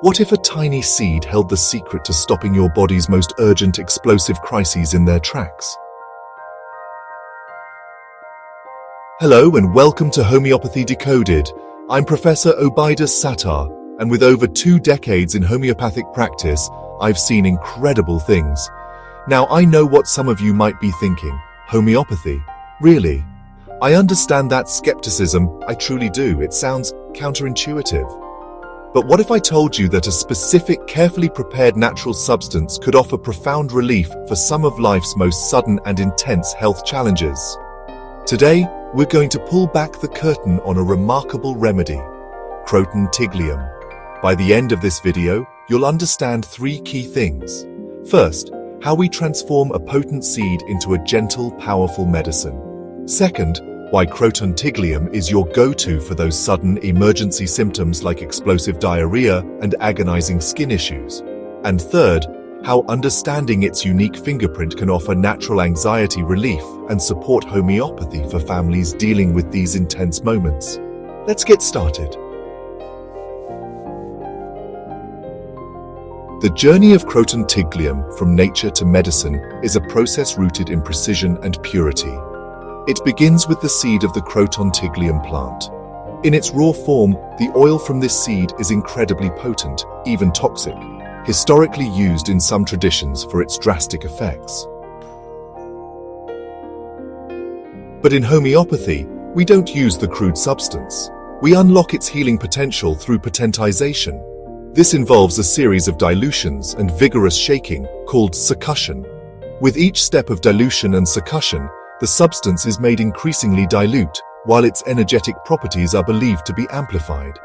What if a tiny seed held the secret to stopping your body's most urgent explosive crises in their tracks? Hello and welcome to Homeopathy Decoded. I'm Professor Obaidus Sattar, and with over 2 decades in homeopathic practice, I've seen incredible things. Now I know what some of you might be thinking. Homeopathy? Really? I understand that skepticism, I truly do. It sounds counterintuitive. But what if I told you that a specific, carefully prepared natural substance could offer profound relief for some of life's most sudden and intense health challenges? Today, we're going to pull back the curtain on a remarkable remedy, Croton Tiglium. By the end of this video, you'll understand 3 key things. First, how we transform a potent seed into a gentle, powerful medicine. Second, why Croton Tiglium is your go-to for those sudden emergency symptoms like explosive diarrhea and agonizing skin issues. And third, how understanding its unique fingerprint can offer natural anxiety relief and support homeopathy for families dealing with these intense moments. Let's get started. The journey of Croton Tiglium from nature to medicine is a process rooted in precision and purity. It begins with the seed of the Croton Tiglium plant. In its raw form, the oil from this seed is incredibly potent, even toxic, historically used in some traditions for its drastic effects. But in homeopathy, we don't use the crude substance. We unlock its healing potential through potentization. This involves a series of dilutions and vigorous shaking, called succussion. With each step of dilution and succussion, the substance is made increasingly dilute, while its energetic properties are believed to be amplified.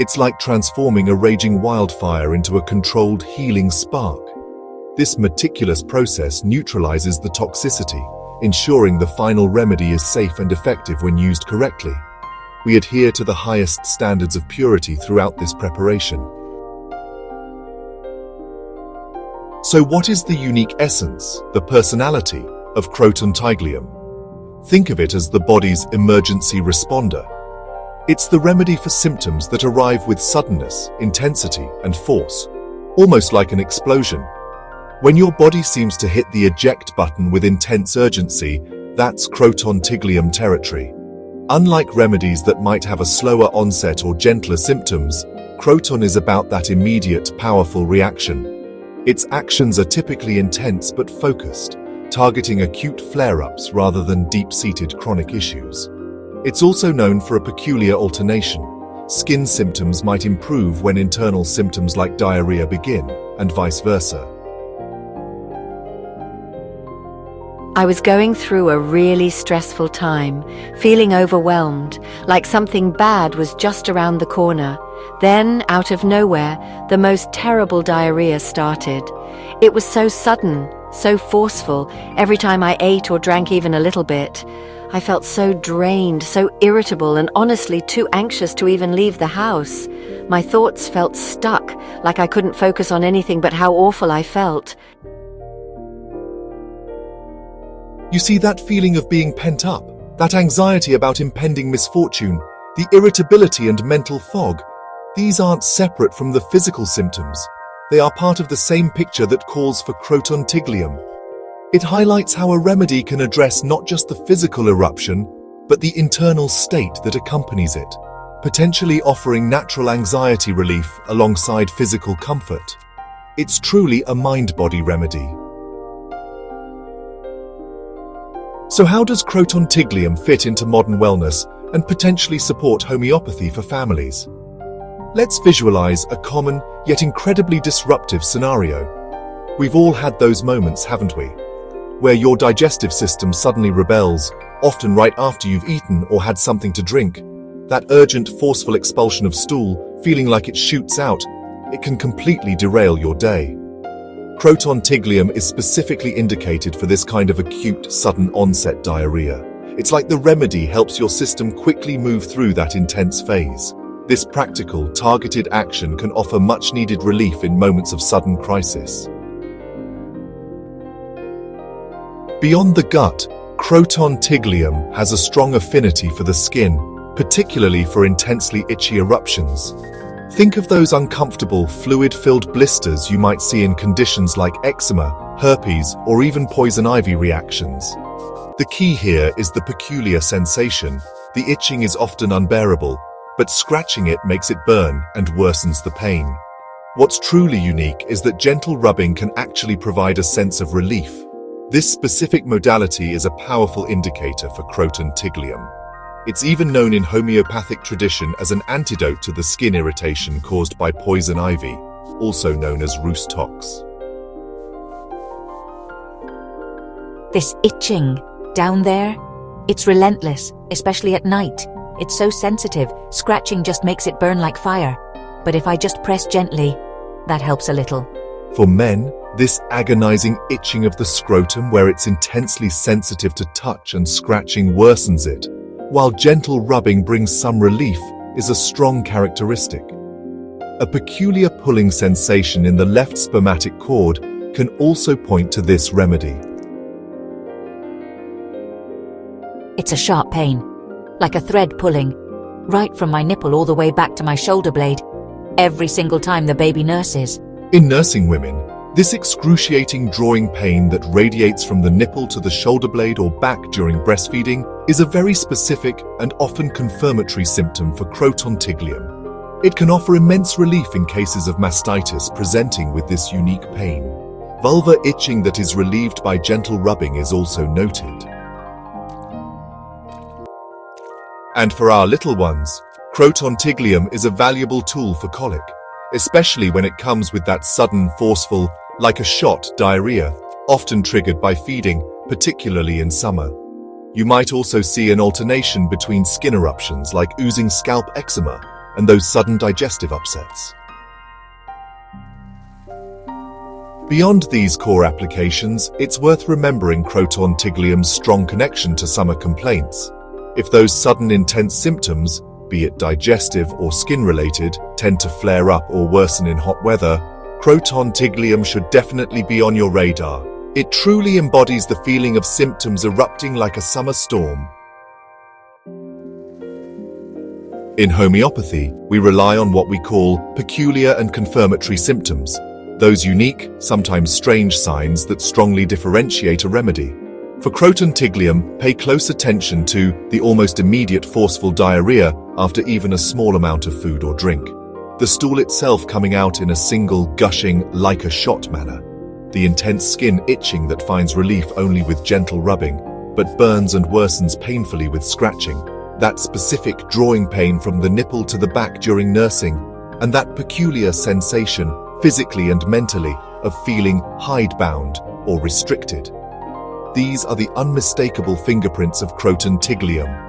It's like transforming a raging wildfire into a controlled, healing spark. This meticulous process neutralizes the toxicity, ensuring the final remedy is safe and effective when used correctly. We adhere to the highest standards of purity throughout this preparation. So what is the unique essence, the personality, of Croton Tiglium? Think of it as the body's emergency responder. It's the remedy for symptoms that arrive with suddenness, intensity, and force, almost like an explosion. When your body seems to hit the eject button with intense urgency, that's Croton Tiglium territory. Unlike remedies that might have a slower onset or gentler symptoms, Croton is about that immediate, powerful reaction. Its actions are typically intense but focused, targeting acute flare-ups rather than deep-seated chronic issues. It's also known for a peculiar alternation. Skin symptoms might improve when internal symptoms like diarrhea begin, and vice versa. I was going through a really stressful time, feeling overwhelmed, like something bad was just around the corner. Then, out of nowhere, the most terrible diarrhea started. It was so sudden, so forceful. Every time I ate or drank even a little bit, I felt so drained, so irritable, and honestly too anxious to even leave the house. My thoughts felt stuck, like I couldn't focus on anything but how awful I felt. You see, that feeling of being pent up, that anxiety about impending misfortune, the irritability and mental fog, these aren't separate from the physical symptoms. They are part of the same picture that calls for Croton Tiglium. It highlights how a remedy can address not just the physical eruption, but the internal state that accompanies it, potentially offering natural anxiety relief alongside physical comfort. It's truly a mind-body remedy. So how does Croton Tiglium fit into modern wellness and potentially support homeopathy for families? Let's visualize a common, yet incredibly disruptive scenario. We've all had those moments, haven't we? Where your digestive system suddenly rebels, often right after you've eaten or had something to drink. That urgent, forceful expulsion of stool, feeling like it shoots out, it can completely derail your day. Croton Tiglium is specifically indicated for this kind of acute, sudden onset diarrhea. It's like the remedy helps your system quickly move through that intense phase. This practical, targeted action can offer much-needed relief in moments of sudden crisis. Beyond the gut, Croton Tiglium has a strong affinity for the skin, particularly for intensely itchy eruptions. Think of those uncomfortable, fluid-filled blisters you might see in conditions like eczema, herpes, or even poison ivy reactions. The key here is the peculiar sensation. The itching is often unbearable, but scratching it makes it burn and worsens the pain. What's truly unique is that gentle rubbing can actually provide a sense of relief. This specific modality is a powerful indicator for Croton Tiglium. It's even known in homeopathic tradition as an antidote to the skin irritation caused by poison ivy, also known as Rhus tox. This itching down there, it's relentless, especially at night. It's so sensitive, scratching just makes it burn like fire. But if I just press gently, that helps a little. For men, this agonizing itching of the scrotum where it's intensely sensitive to touch and scratching worsens it, while gentle rubbing brings some relief, is a strong characteristic. A peculiar pulling sensation in the left spermatic cord can also point to this remedy. It's a sharp pain, like a thread pulling, right from my nipple all the way back to my shoulder blade, every single time the baby nurses. In nursing women, this excruciating drawing pain that radiates from the nipple to the shoulder blade or back during breastfeeding is a very specific and often confirmatory symptom for Croton Tiglium. It can offer immense relief in cases of mastitis presenting with this unique pain. Vulvar itching that is relieved by gentle rubbing is also noted. And for our little ones, Croton Tiglium is a valuable tool for colic, especially when it comes with that sudden, forceful, like a shot, diarrhea, often triggered by feeding, particularly in summer. You might also see an alternation between skin eruptions like oozing scalp eczema and those sudden digestive upsets. Beyond these core applications, it's worth remembering Croton Tiglium's strong connection to summer complaints. If those sudden intense symptoms, be it digestive or skin-related, tend to flare up or worsen in hot weather, Croton Tiglium should definitely be on your radar. It truly embodies the feeling of symptoms erupting like a summer storm. In homeopathy, we rely on what we call peculiar and confirmatory symptoms, those unique, sometimes strange signs that strongly differentiate a remedy. For Croton Tiglium, pay close attention to the almost immediate forceful diarrhea after even a small amount of food or drink. The stool itself coming out in a single, gushing, like a shot manner. The intense skin itching that finds relief only with gentle rubbing, but burns and worsens painfully with scratching. That specific drawing pain from the nipple to the back during nursing, and that peculiar sensation, physically and mentally, of feeling hidebound or restricted. These are the unmistakable fingerprints of Croton Tiglium.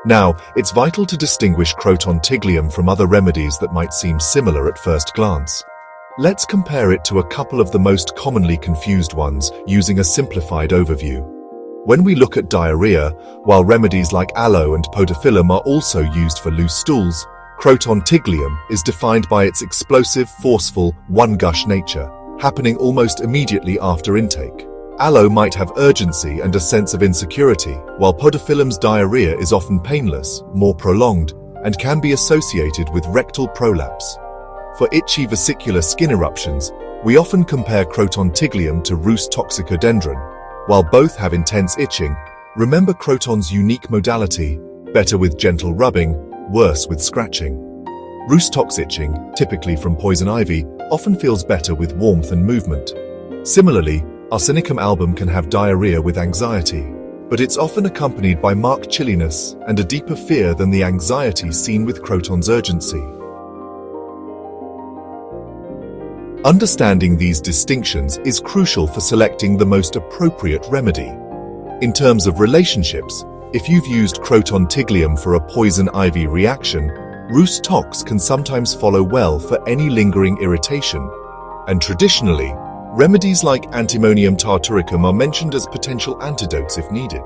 Now, it's vital to distinguish Croton Tiglium from other remedies that might seem similar at first glance. Let's compare it to a couple of the most commonly confused ones using a simplified overview. When we look at diarrhea, while remedies like aloe and podophyllum are also used for loose stools, Croton Tiglium is defined by its explosive, forceful, one-gush nature, happening almost immediately after intake. Aloe might have urgency and a sense of insecurity, while podophyllum's diarrhea is often painless, more prolonged, and can be associated with rectal prolapse. For itchy vesicular skin eruptions, we often compare Croton Tiglium to Rhus toxicodendron. While both have intense itching, remember Croton's unique modality, better with gentle rubbing, worse with scratching. Rhus tox itching, typically from poison ivy, often feels better with warmth and movement. Similarly, Arsenicum album can have diarrhea with anxiety, but it's often accompanied by marked chilliness and a deeper fear than the anxiety seen with Croton's urgency. Understanding these distinctions is crucial for selecting the most appropriate remedy. In terms of relationships, if you've used Croton Tiglium for a poison ivy reaction, Rhus tox can sometimes follow well for any lingering irritation. And traditionally, remedies like Antimonium tartaricum are mentioned as potential antidotes if needed.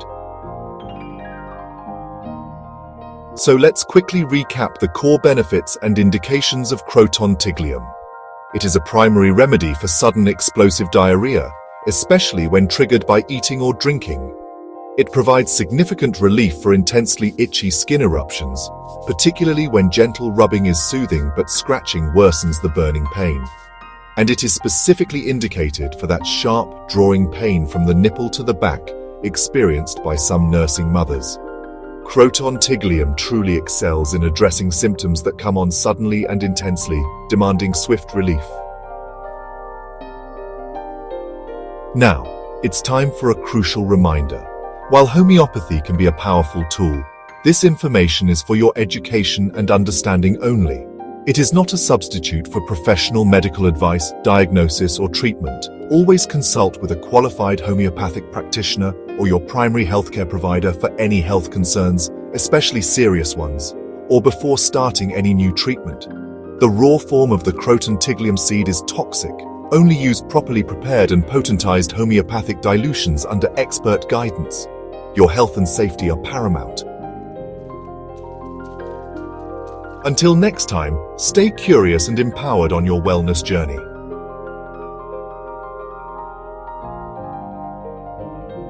So let's quickly recap the core benefits and indications of Croton Tiglium. It is a primary remedy for sudden explosive diarrhea, especially when triggered by eating or drinking. It provides significant relief for intensely itchy skin eruptions, particularly when gentle rubbing is soothing but scratching worsens the burning pain. And it is specifically indicated for that sharp, drawing pain from the nipple to the back experienced by some nursing mothers. Croton Tiglium truly excels in addressing symptoms that come on suddenly and intensely, demanding swift relief. Now, it's time for a crucial reminder. While homeopathy can be a powerful tool, this information is for your education and understanding only. It is not a substitute for professional medical advice, diagnosis, or treatment. Always consult with a qualified homeopathic practitioner or your primary healthcare provider for any health concerns, especially serious ones, or before starting any new treatment. The raw form of the Croton Tiglium seed is toxic. Only use properly prepared and potentized homeopathic dilutions under expert guidance. Your health and safety are paramount. Until next time, stay curious and empowered on your wellness journey.